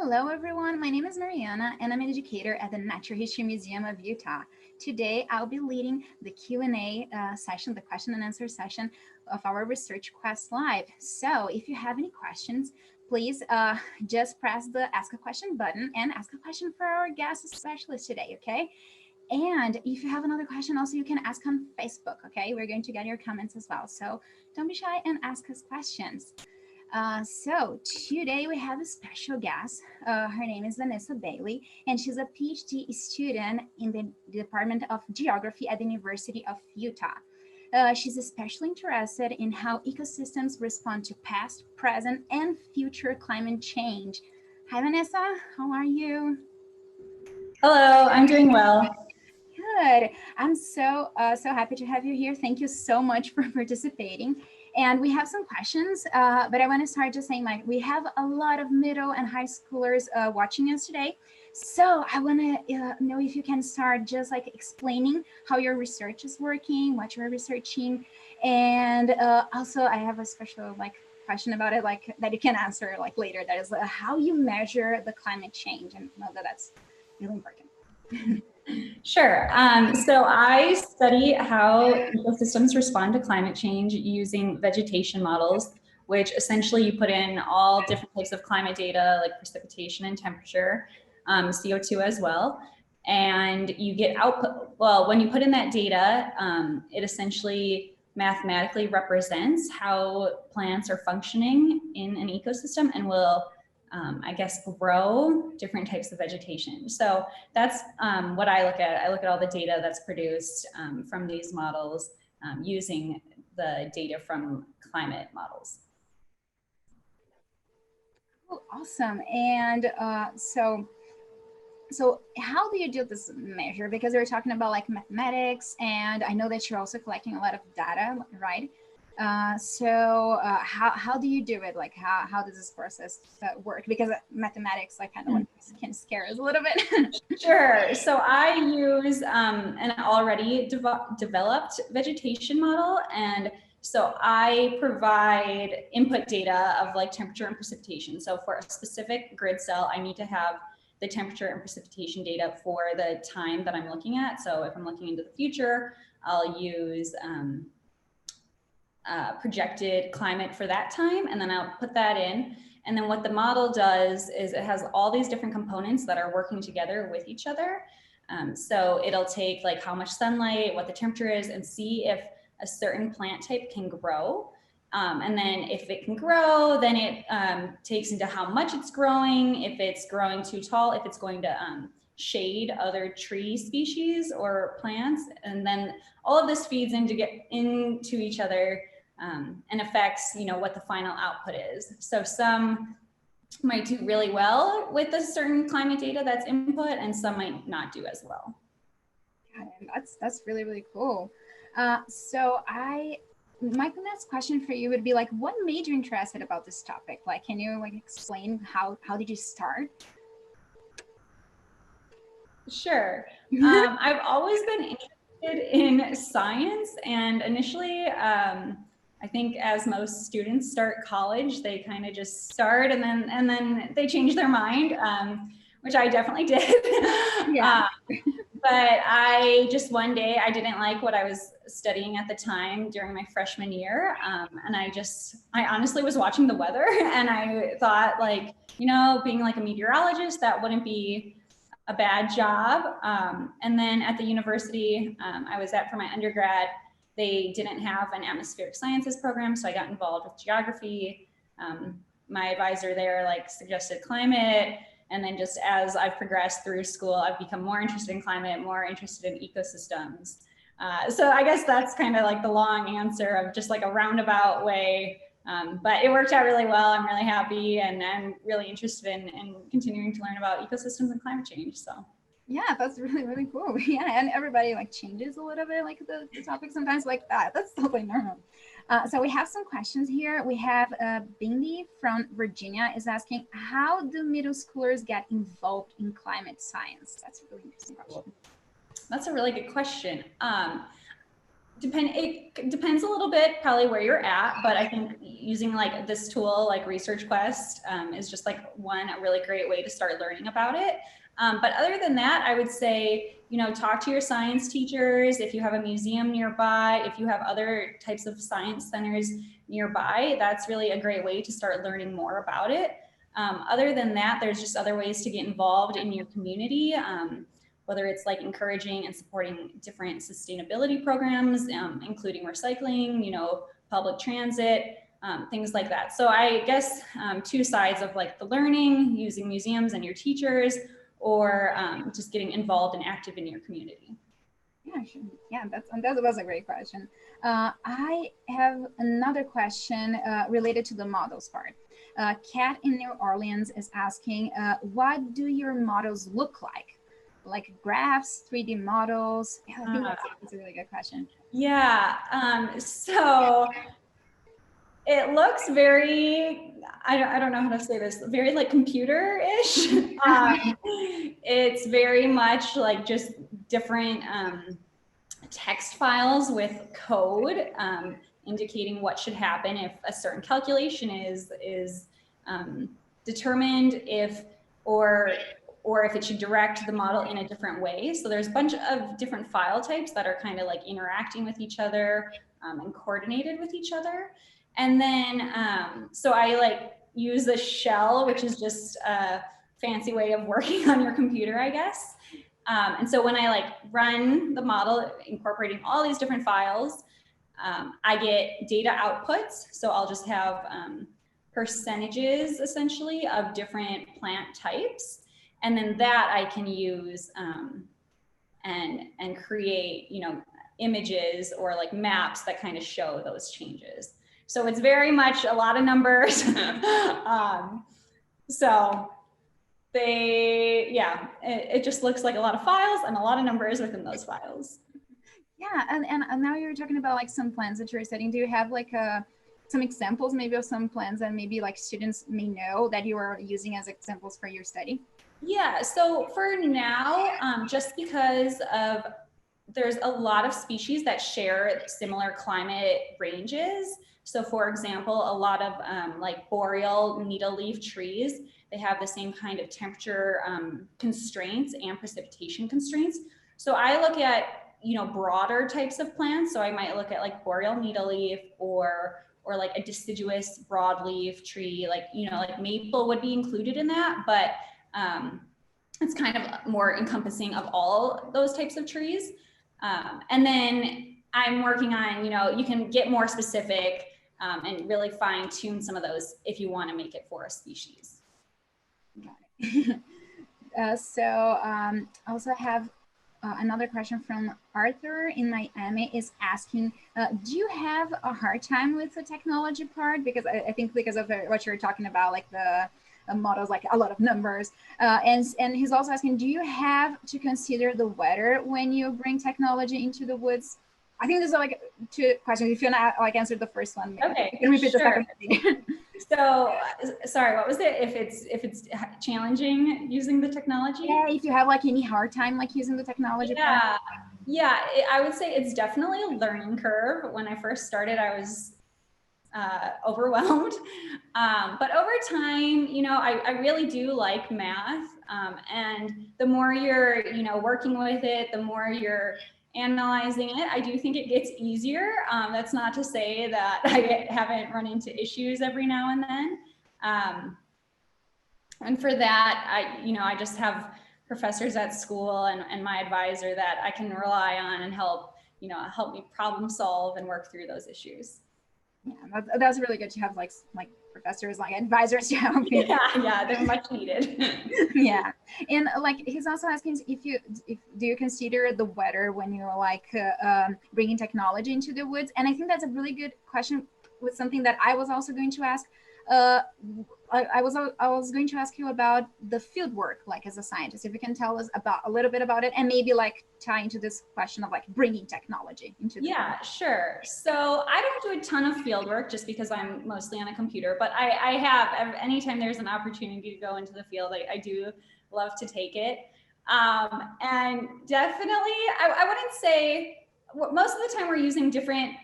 Hello, everyone. My name is Mariana, and I'm an educator at the Natural History Museum of Utah. Today, I'll be leading the Q&A session, the question and answer session of our Research Quest Live. So if you have any questions, please just press the Ask a Question button and ask a question for our guest specialist today, okay? And if you have another question, also you can ask on Facebook, okay? We're going to get your comments as well. So don't be shy and ask us questions. So today we have a special guest. Her name is Vanessa Bailey, and she's a PhD student in the Department of Geography at the University of Utah. She's especially interested in how ecosystems respond to past, present, and future climate change. Hi, Vanessa. How are you? Hello, I'm doing well. Good. I'm so happy to have you here. Thank you so much for participating. And we have some questions, but I want to start just saying, like, we have a lot of middle and high schoolers watching us today. So I want to know if you can start just like explaining how your research is working, what you're researching, and also I have a special question about it, like that you can answer like later. That is how you measure the climate change, and know that that's really important. Sure. So I study how ecosystems respond to climate change using vegetation models, which essentially you put in all different types of climate data like precipitation and temperature, CO2 as well. And you get output. Well, when you put in that data, it essentially mathematically represents how plants are functioning in an ecosystem and will I guess, grow different types of vegetation. So that's what I look at. I look at all the data that's produced from these models using the data from climate models. Oh, awesome. And so how do you do this measure? Because we're talking about like mathematics, and I know that you're also collecting a lot of data, right? How do you do it? Like how does this process work? Because mathematics like kind of can scare us a little bit. Sure. So I use an already developed vegetation model, and so I provide input data of like temperature and precipitation. So for a specific grid cell, I need to have the temperature and precipitation data for the time that I'm looking at. So if I'm looking into the future, I'll use projected climate for that time, and then I'll put that in. And then what the model does is it has all these different components that are working together with each other. So it'll take like how much sunlight, what the temperature is, and see if a certain plant type can grow. And then if it can grow, then it takes into how much it's growing, if it's growing too tall, if it's going to shade other tree species or plants. And then all of this feeds into each other and affects, what the final output is. So some might do really well with a certain climate data that's input, and some might not do as well. Yeah, that's really, really cool. My next question for you would be like, what made you interested about this topic? Like, can you like explain how did you start? Sure. I've always been interested in science, and initially, I think as most students start college, they kind of just start and then they change their mind, which I definitely did. Yeah. But I just one day I didn't like what I was studying at the time during my freshman year, and I honestly was watching the weather, and I thought like, being like a meteorologist, that wouldn't be a bad job. And then at the university I was at for my undergrad, they didn't have an atmospheric sciences program, so I got involved with geography. My advisor there like suggested climate, and then just as I've progressed through school, I've become more interested in climate, more interested in ecosystems. So I guess that's kind of like the long answer of just like a roundabout way. But it worked out really well. I'm really happy, and I'm really interested in continuing to learn about ecosystems and climate change. So yeah, that's really, really cool. Yeah, and everybody like changes a little bit like the topic sometimes like that. That's totally normal. So we have some questions here. We have Bindi from Virginia is asking, how do middle schoolers get involved in climate science? That's a really interesting question. That's a really good question. It depends a little bit probably where you're at, but I think using like this tool like Research Quest is just like a really great way to start learning about it. But other than that, I would say, talk to your science teachers. If you have a museum nearby, if you have other types of science centers nearby, that's really a great way to start learning more about it. Other than that, there's just other ways to get involved in your community. Whether it's like encouraging and supporting different sustainability programs, including recycling, public transit, things like that. So I guess two sides of like the learning, using museums and your teachers, or just getting involved and active in your community. Yeah, sure. Yeah, that was a great question. I have another question related to the models part. Kat in New Orleans is asking, what do your models look like? Like graphs, 3D models? Yeah, I think that's a really good question. Yeah, so it looks very, I don't know how to say this, very like computer-ish. It's very much like just different text files with code indicating what should happen if a certain calculation is determined, or if it should direct the model in a different way. So there's a bunch of different file types that are kind of like interacting with each other and coordinated with each other. And then, so I like use a shell, which is just a fancy way of working on your computer, I guess. And so when I like run the model, incorporating all these different files, I get data outputs. So I'll just have percentages essentially of different plant types. And then that I can use and create, images or like maps that kind of show those changes. So it's very much a lot of numbers. So it just looks like a lot of files and a lot of numbers within those files. Yeah, and now you're talking about like some plans that you're studying. Do you have like some examples maybe of some plans that maybe like students may know that you are using as examples for your study? Yeah, so for now, just because there's a lot of species that share similar climate ranges. So for example, a lot of like boreal needle leaf trees, they have the same kind of temperature constraints and precipitation constraints. So I look at, broader types of plants. So I might look at like boreal needle leaf or like a deciduous broadleaf tree, like, like maple would be included in that, but it's kind of more encompassing of all those types of trees. And then I'm working on, you can get more specific and really fine tune some of those if you want to make it for a species. Got it. I also have another question from Arthur in Miami is asking, do you have a hard time with the technology part? Because I think because of what you're talking about, like the models, like a lot of numbers. And he's also asking, do you have to consider the weather when you bring technology into the woods? I think there's like two questions. If you want to like answer the first one, okay, you can repeat sure. The second. So, sorry, what was it? If it's challenging using the technology? Yeah, if you have like any hard time like using the technology. Yeah, I would say it's definitely a learning curve. When I first started, I was overwhelmed. But over time, I really do like math. And the more you're, working with it, the more you're analyzing it, I do think it gets easier. That's not to say that I haven't run into issues every now and then. And for that, I just have professors at school and my advisor that I can rely on and help me problem solve and work through those issues. Yeah, that's really good to have like professors, like advisors to help you. Yeah, they're much needed. Yeah, and like he's also asking do you consider the weather when you're like bringing technology into the woods? And I think that's a really good question with something that I was also going to ask. I was going to ask you about the field work, like as a scientist, if you can tell us a little bit about it and maybe like tie into this question of like bringing technology into the world. Sure. So I don't do a ton of field work just because I'm mostly on a computer, but I have, anytime there's an opportunity to go into the field, I do love to take it. And definitely, I wouldn't say most of the time we're using different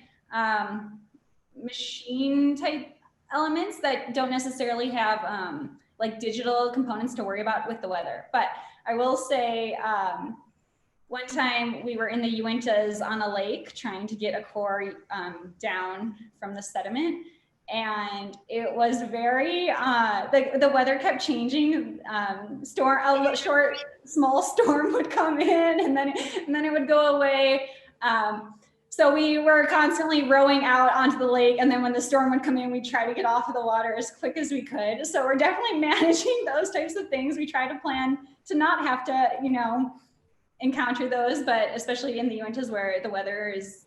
machine type elements that don't necessarily have like digital components to worry about with the weather. But I will say, one time we were in the Uintas on a lake trying to get a core down from the sediment. And it was very, the weather kept changing. A short, small storm would come in and then it would go away. So we were constantly rowing out onto the lake. And then when the storm would come in, we'd try to get off of the water as quick as we could. So we're definitely managing those types of things. We try to plan to not have to, encounter those, but especially in the Uintas where the weather is,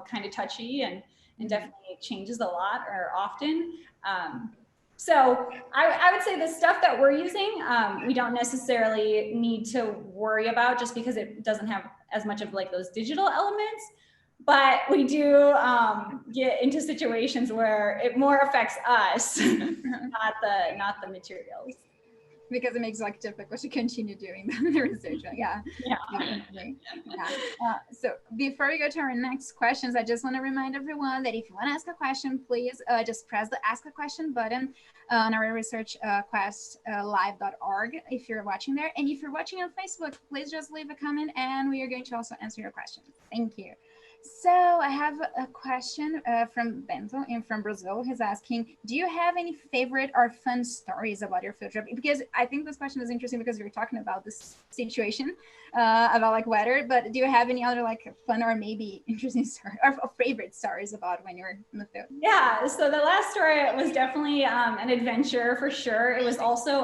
kind of touchy and definitely changes a lot or often. So I would say the stuff that we're using, we don't necessarily need to worry about just because it doesn't have as much of like those digital elements, but we do get into situations where it more affects us, not the materials. Because it makes like difficult to continue doing the research. Yeah. So before we go to our next questions, I just want to remind everyone that if you want to ask a question, please just press the ask a question button on our researchquestlive.org if you're watching there. And if you're watching on Facebook, please just leave a comment and we are going to also answer your questions. Thank you. So I have a question from Bento from Brazil. He's asking, do you have any favorite or fun stories about your field trip? Because I think this question is interesting because you're talking about this situation about like weather, but do you have any other like fun or maybe interesting story or favorite stories about when you're in the field? Yeah, so the last story was definitely an adventure for sure. It was also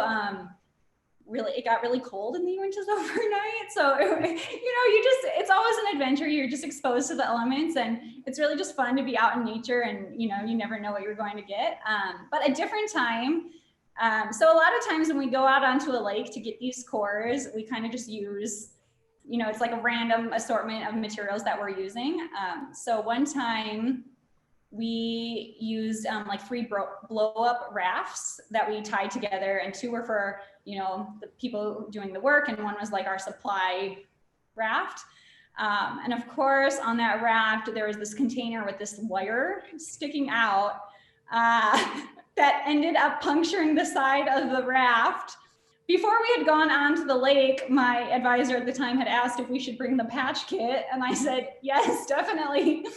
it got really cold in the Uintas overnight. So, it's always an adventure. You're just exposed to the elements and it's really just fun to be out in nature and, you never know what you're going to get. But a different time. So a lot of times when we go out onto a lake to get these cores, we kind of just use, it's like a random assortment of materials that we're using. So one time we used like 3 blow up rafts that we tied together, and 2 were for, the people doing the work, and 1 was like our supply raft. And of course, on that raft, there was this container with this wire sticking out that ended up puncturing the side of the raft. Before we had gone onto the lake, my advisor at the time had asked if we should bring the patch kit, and I said, yes, definitely.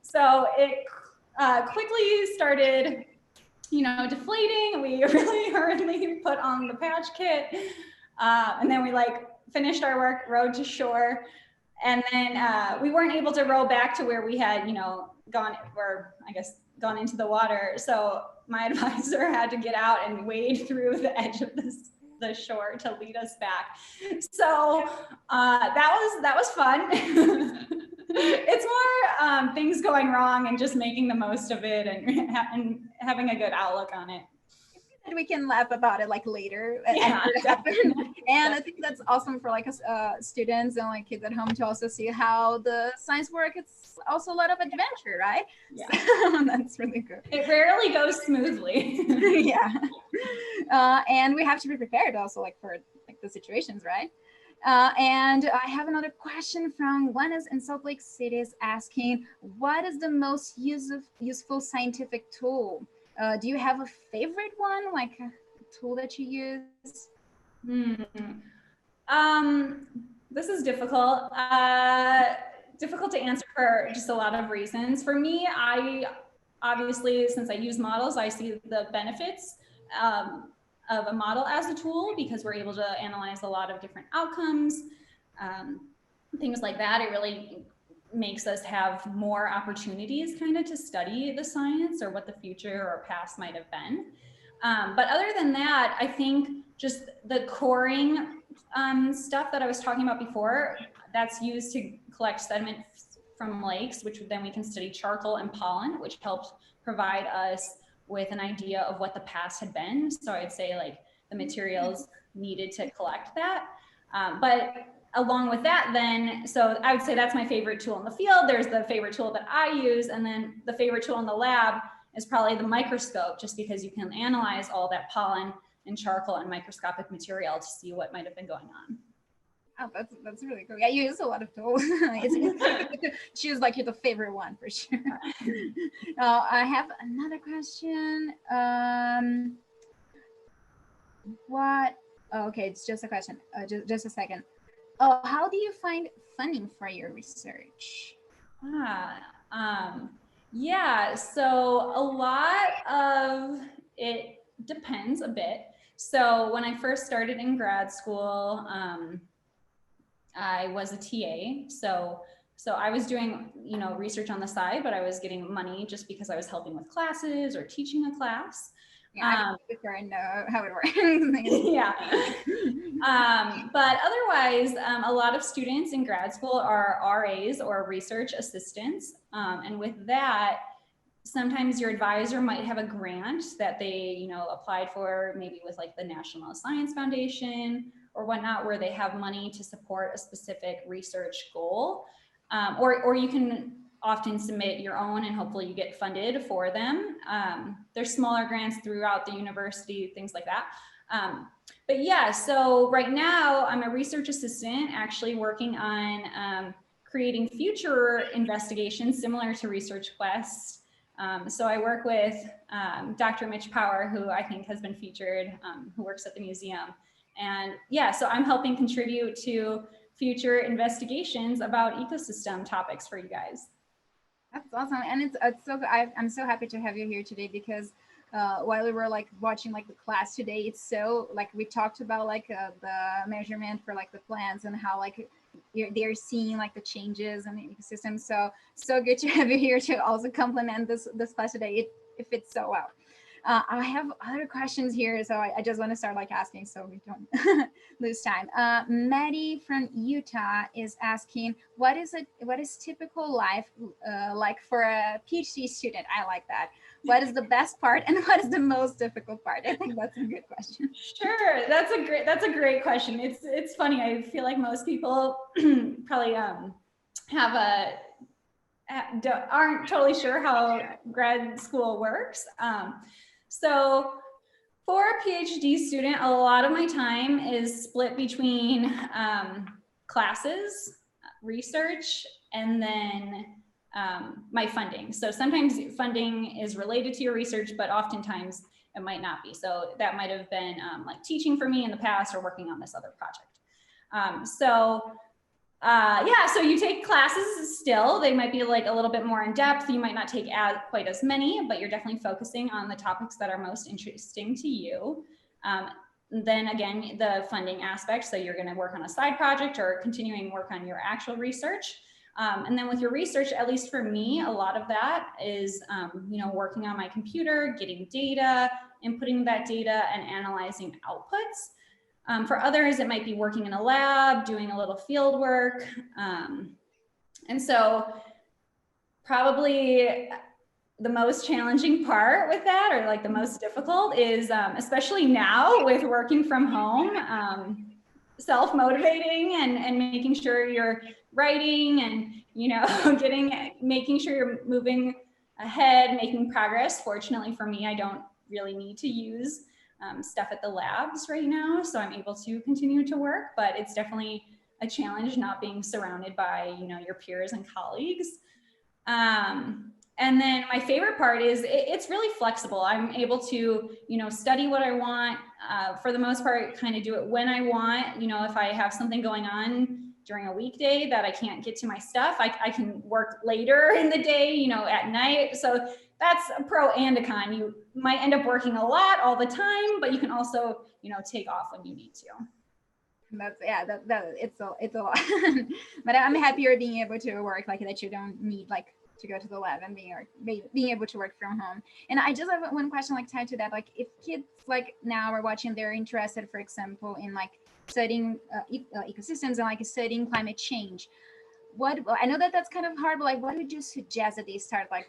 So it quickly started, deflating. We really hurriedly put on the patch kit, and then we finished our work, rowed to shore, and then we weren't able to row back to where we had, gone into the water. So my advisor had to get out and wade through the edge of the shore to lead us back. So that was fun. It's more things going wrong and just making the most of it and having a good outlook on it. And we can laugh about it later. Yeah, and I think that's awesome for students and kids at home to also see how the science work. It's also a lot of adventure, right? Yeah, so that's really good. It rarely goes smoothly. Yeah, and we have to be prepared also for the situations, right? And I have another question from Glennis in Salt Lake City is asking, what is the most useful scientific tool? Do you have a favorite one, like a tool that you use? This is difficult. Difficult to answer for just a lot of reasons. For me, I obviously, since I use models, I see the benefits of a model as a tool because we're able to analyze a lot of different outcomes, things like that. It really makes us have more opportunities to study the science or what the future or past might have been. But other than that, I think just the coring stuff that I was talking about before, that's used to collect sediment from lakes, which then we can study charcoal and pollen, which helps provide us with an idea of what the past had been. So I'd say the materials needed to collect that. But along with that then, so I would say that's my favorite tool in the field. There's the favorite tool that I use, and then the favorite tool in the lab is probably the microscope, just because you can analyze all that pollen and charcoal and microscopic material to see what might have been going on. Oh, that's really cool. Yeah, you use a lot of tools. It's good to choose like the favorite one for sure. I have another question. What? Oh, okay, it's just a question. Just a second. Oh, how do you find funding for your research? Ah, yeah, so a lot of it depends a bit. So when I first started in grad school, I was a TA. So I was doing, research on the side, but I was getting money just because I was helping with classes or teaching a class. Yeah, I before I know how it works. Yeah. But otherwise, a lot of students in grad school are RAs or research assistants. And with that, sometimes your advisor might have a grant that they, applied for, maybe with like the National Science Foundation or whatnot, where they have money to support a specific research goal. Or you can often submit your own and hopefully you get funded for them. There's smaller grants throughout the university, things like that. But yeah, so right now I'm a research assistant actually working on creating future investigations similar to Research Quest. So I work with Dr. Mitch Power, who I think has been featured, who works at the museum. And yeah, so I'm helping contribute to future investigations about ecosystem topics for you guys. That's awesome, and it's so I'm so happy to have you here today because while we were like watching like the class today, it's so like we talked about like the measurement for like the plants and how like they're seeing like the changes in the ecosystem. So good to have you here to also complement this class today. It fits so well. I have other questions here, so I just want to start like asking so we don't lose time. Maddie from Utah is asking, what is typical life like for a PhD student? I like that. What is the best part and what is the most difficult part? I think that's a good question. Sure, that's a great question. It's funny. I feel like most people probably aren't totally sure how grad school works. So for a PhD student, a lot of my time is split between classes, research, and then my funding. So sometimes funding is related to your research, but oftentimes it might not be. So that might have been like teaching for me in the past or working on this other project. Yeah, so you take classes still. They might be like a little bit more in depth. You might not take quite as many, but you're definitely focusing on the topics that are most interesting to you. Then again, the funding aspect. So you're going to work on a side project or continuing work on your actual research. And then with your research, at least for me, a lot of that is, working on my computer, getting data, inputting that data and analyzing outputs. For others, it might be working in a lab, doing a little field work. And so probably the most challenging part with that, or like the most difficult, is especially now with working from home, self-motivating and making sure you're writing and, making sure you're moving ahead, making progress. Fortunately for me, I don't really need to use stuff at the labs right now, so I'm able to continue to work, but it's definitely a challenge not being surrounded by, your peers and colleagues. And then my favorite part is it's really flexible. I'm able to, study what I want, for the most part, kind of do it when I want. If I have something going on during a weekday that I can't get to my stuff, I can work later in the day, at night. So that's a pro and a con. You might end up working a lot all the time, but you can also, take off when you need to. It's a lot. But I'm happier being able to work like that. You don't need like to go to the lab and being able to work from home. And I just have one question like tied to that. Like if kids like now are watching, they're interested, for example, in like studying ecosystems and like studying climate change. I know that that's kind of hard, but like what would you suggest that they start like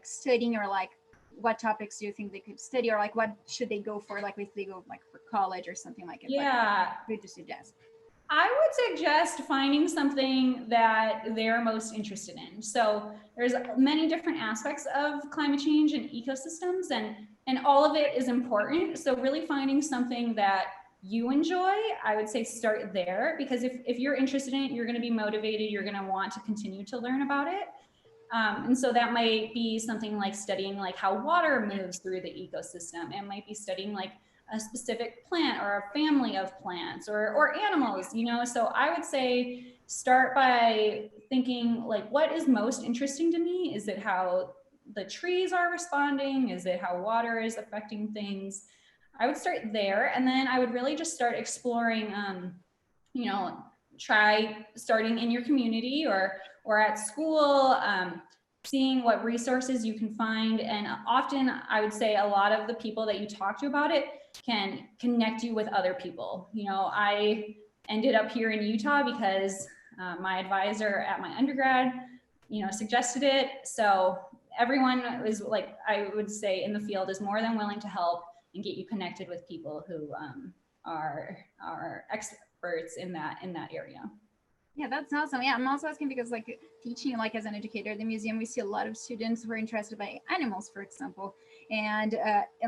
studying, or like what topics do you think they could study, or like what should they go for, like if they go like for college or something like it? Yeah. Like, what would you suggest? I would suggest finding something that they're most interested in. So there's many different aspects of climate change and ecosystems, and all of it is important. So really finding something that you enjoy, I would say start there, because if you're interested in it, you're going to be motivated, you're going to want to continue to learn about it. And so that might be something like studying like how water moves through the ecosystem. It might be studying like a specific plant or a family of plants or animals, you know? So I would say start by thinking like, what is most interesting to me? Is it how the trees are responding? Is it how water is affecting things? I would start there. And then I would really just start exploring, you know, try starting in your community or at school, seeing what resources you can find. And often I would say a lot of the people that you talk to about it can connect you with other people. You know, I ended up here in Utah because my advisor at my undergrad, you know, suggested it. So everyone is like, I would say in the field is more than willing to help and get you connected with people who are experts in that area. Yeah, that's awesome. Yeah, I'm also asking because like teaching, like as an educator at the museum, we see a lot of students who are interested by animals, for example, and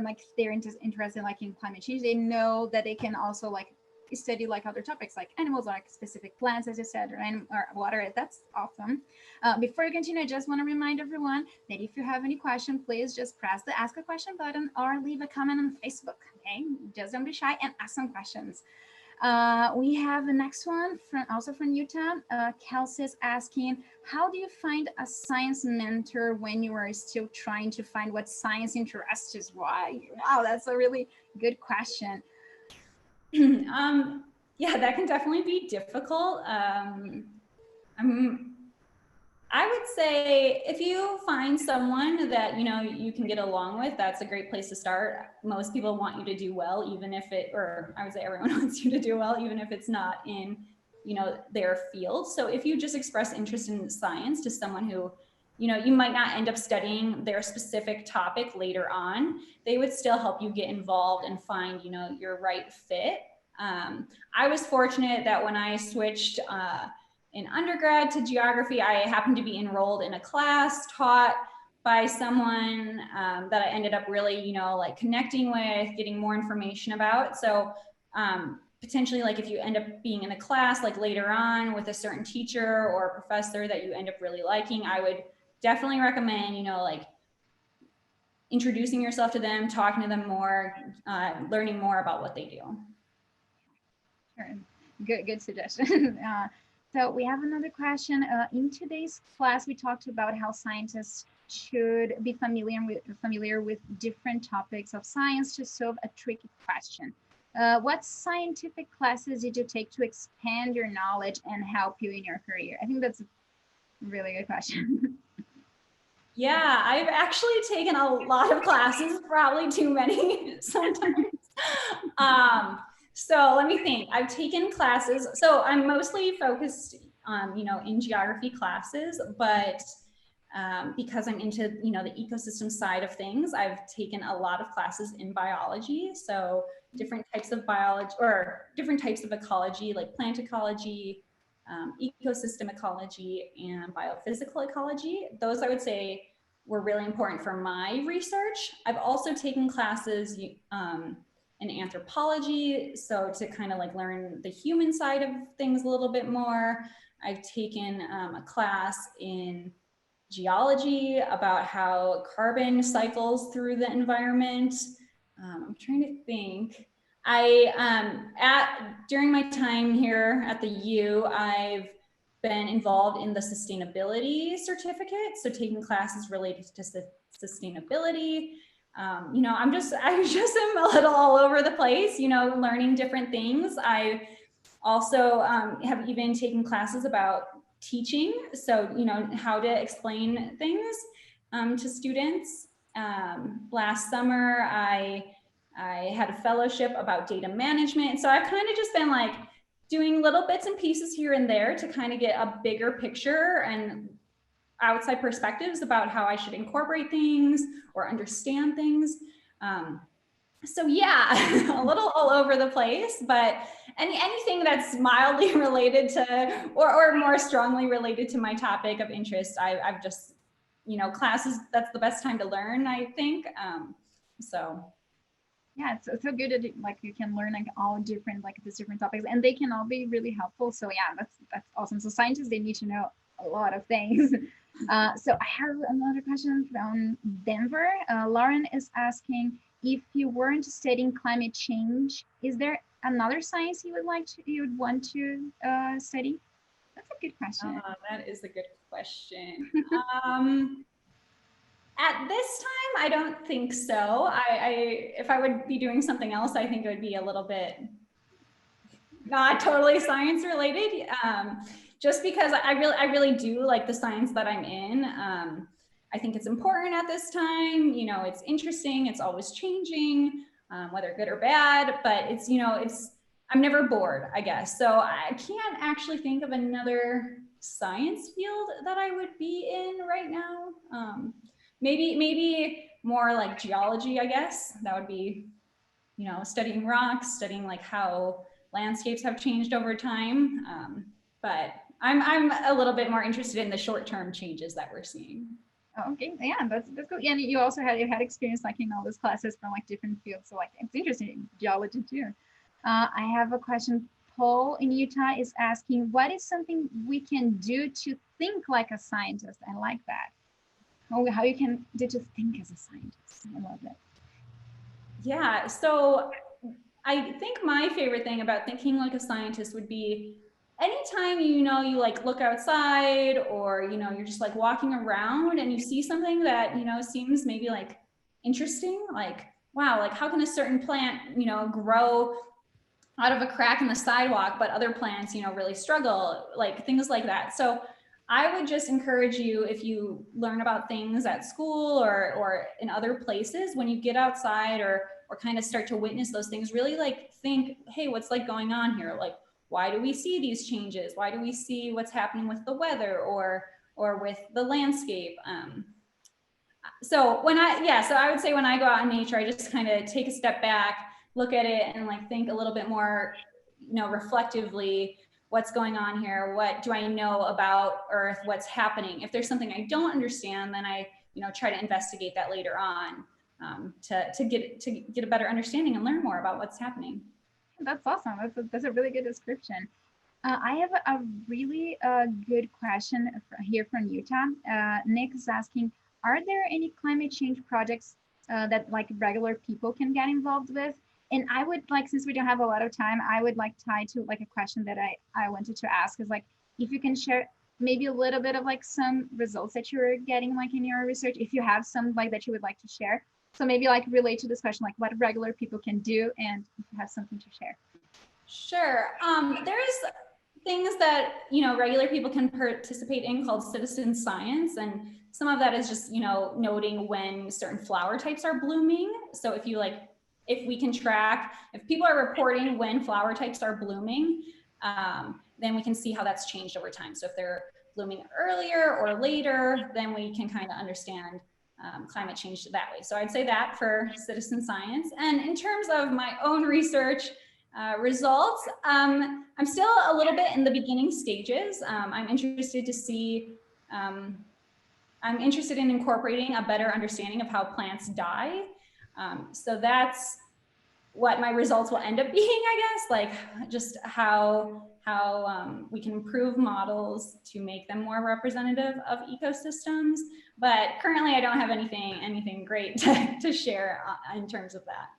like they're interested like in climate change. They know that they can also like study like other topics like animals, like specific plants, as you said, or water. That's awesome. Before you continue, I just want to remind everyone that if you have any question, please just press the ask a question button or leave a comment on Facebook. Okay, just don't be shy and ask some questions. We have the next one also from Utah. Kelsey's asking, how do you find a science mentor when you are still trying to find what science interests you? Wow, that's a really good question. Yeah, that can definitely be difficult. I would say if you find someone that, you know, you can get along with, that's a great place to start. Most people want you to do well, even if or I would say everyone wants you to do well, even if it's not in, you know, their field. So if you just express interest in science to someone who, you know, you might not end up studying their specific topic later on, they would still help you get involved and find, you know, your right fit. I was fortunate that when I switched, in undergrad to geography, I happened to be enrolled in a class taught by someone that I ended up really, you know, like connecting with, getting more information about. So potentially like if you end up being in a class like later on with a certain teacher or a professor that you end up really liking, I would definitely recommend, you know, like introducing yourself to them, talking to them more, learning more about what they do. Sure. Good suggestion. So we have another question. In today's class, we talked about how scientists should be familiar with different topics of science to solve a tricky question. What scientific classes did you take to expand your knowledge and help you in your career? I think that's a really good question. Yeah, I've actually taken a lot of classes, probably too many sometimes. So let me think. I've taken classes. So I'm mostly focused, you know, in geography classes, but because I'm into, you know, the ecosystem side of things, I've taken a lot of classes in biology. So different types of biology or different types of ecology, like plant ecology, ecosystem ecology, and biophysical ecology. Those I would say were really important for my research. I've also taken classes in anthropology, so to kind of like learn the human side of things a little bit more. I've taken a class in geology about how carbon cycles through the environment. I'm trying to think. During my time here at the U, I've been involved in the sustainability certificate, so taking classes related to sustainability. You know, I just am a little all over the place, you know, learning different things. I also have even taken classes about teaching, so, you know, how to explain things to students. Last summer, I had a fellowship about data management. So I've kind of just been like doing little bits and pieces here and there to kind of get a bigger picture and outside perspectives about how I should incorporate things or understand things. So yeah, a little all over the place, but anything that's mildly related to or more strongly related to my topic of interest, I've just, you know, classes, that's the best time to learn, I think. So Yeah, it's so good that like you can learn like all different like these different topics, and they can all be really helpful. So yeah, that's awesome. So scientists, they need to know a lot of things. So I have another question from Denver. Lauren is asking, if you weren't studying climate change, is there another science you would you would want to study? That's a good question. That is a good question. At this time, I don't think so. If I would be doing something else, I think it would be a little bit not totally science related. Just because I really do like the science that I'm in. I think it's important at this time. You know, it's interesting. It's always changing, whether good or bad. But it's, you know, I'm never bored, I guess. So I can't actually think of another science field that I would be in right now. Maybe more like geology, I guess. That would be, you know, studying rocks, studying like how landscapes have changed over time. But I'm a little bit more interested in the short-term changes that we're seeing. Oh, okay, yeah, that's cool. Yeah, and you also had experience like in all those classes from like different fields, so like it's interesting, geology too. I have a question. Paul in Utah is asking, what is something we can do to think like a scientist? I like that. How you can do to think as a scientist? I love that. Yeah, so I think my favorite thing about thinking like a scientist would be anytime, you know, you like look outside or, you know, you're just like walking around and you see something that, you know, seems maybe like interesting, like, wow, like how can a certain plant, you know, grow out of a crack in the sidewalk, but other plants, you know, really struggle, like things like that. So I would just encourage you, if you learn about things at school or in other places, when you get outside or kind of start to witness those things, really like think, hey, what's like going on here? Like, why do we see these changes? Why do we see what's happening with the weather or with the landscape? So so I would say when I go out in nature, I just kind of take a step back, look at it, and like think a little bit more, you know, reflectively. What's going on here? What do I know about Earth? What's happening? If there's something I don't understand, then I, you know, try to investigate that later on, to get a better understanding and learn more about what's happening. That's awesome. That's a really good description. I have a really good question here from Utah. Nick is asking, are there any climate change projects that like regular people can get involved with? And I would like, since we don't have a lot of time, I would like tie to like a question that I wanted to ask is like, if you can share maybe a little bit of like some results that you're getting like in your research, if you have some like that you would like to share. So maybe like relate to this question, like what regular people can do and if you have something to share. Sure. There's things that, you know, regular people can participate in called citizen science, and some of that is just, you know, noting when certain flower types are blooming. So if you like, if we can track, if people are reporting when flower types are blooming, then we can see how that's changed over time. So if they're blooming earlier or later, then we can kind of understand climate change that way. So I'd say that for citizen science. And in terms of my own research, results. I'm still a little bit in the beginning stages. I'm interested to see, I'm interested in incorporating a better understanding of how plants die. So that's what my results will end up being, I guess, like just how we can improve models to make them more representative of ecosystems. But currently I don't have anything great to share in terms of that.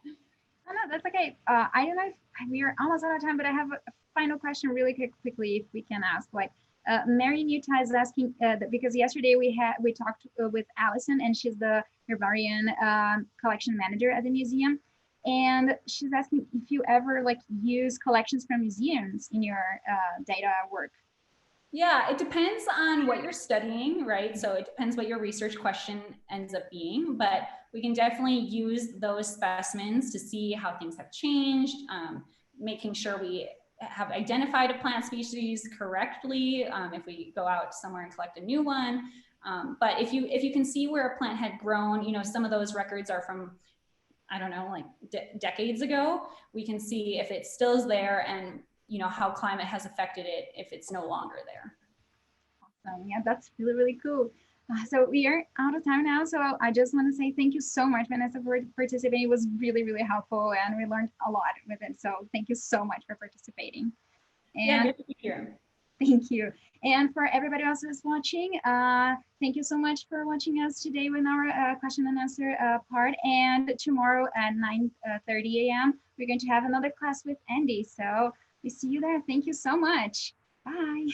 Oh, no, that's okay. I don't know if we're almost out of time, but I have a final question really quickly, if we can ask. Like, Mary in Utah is asking that because yesterday we talked with Allison, and she's the herbarium collection manager at the museum, and she's asking if you ever like use collections from museums in your data work. Yeah, it depends on what you're studying, right? So it depends what your research question ends up being, but we can definitely use those specimens to see how things have changed, making sure we have identified a plant species correctly if we go out somewhere and collect a new one. But if you can see where a plant had grown, you know, some of those records are from, I don't know, like decades ago. We can see if it still is there and, you know, how climate has affected it if it's no longer there. Awesome. Yeah, that's really, really cool. So we are out of time now. So I just want to say thank you so much, Vanessa, for participating. It was really, really helpful and we learned a lot with it. So thank you so much for participating. Yeah, And good to be here. thank you. And for everybody else who's watching, thank you so much for watching us today with our question and answer part. And tomorrow at 9:30 a.m., we're going to have another class with Andy. So we see you there. Thank you so much. Bye.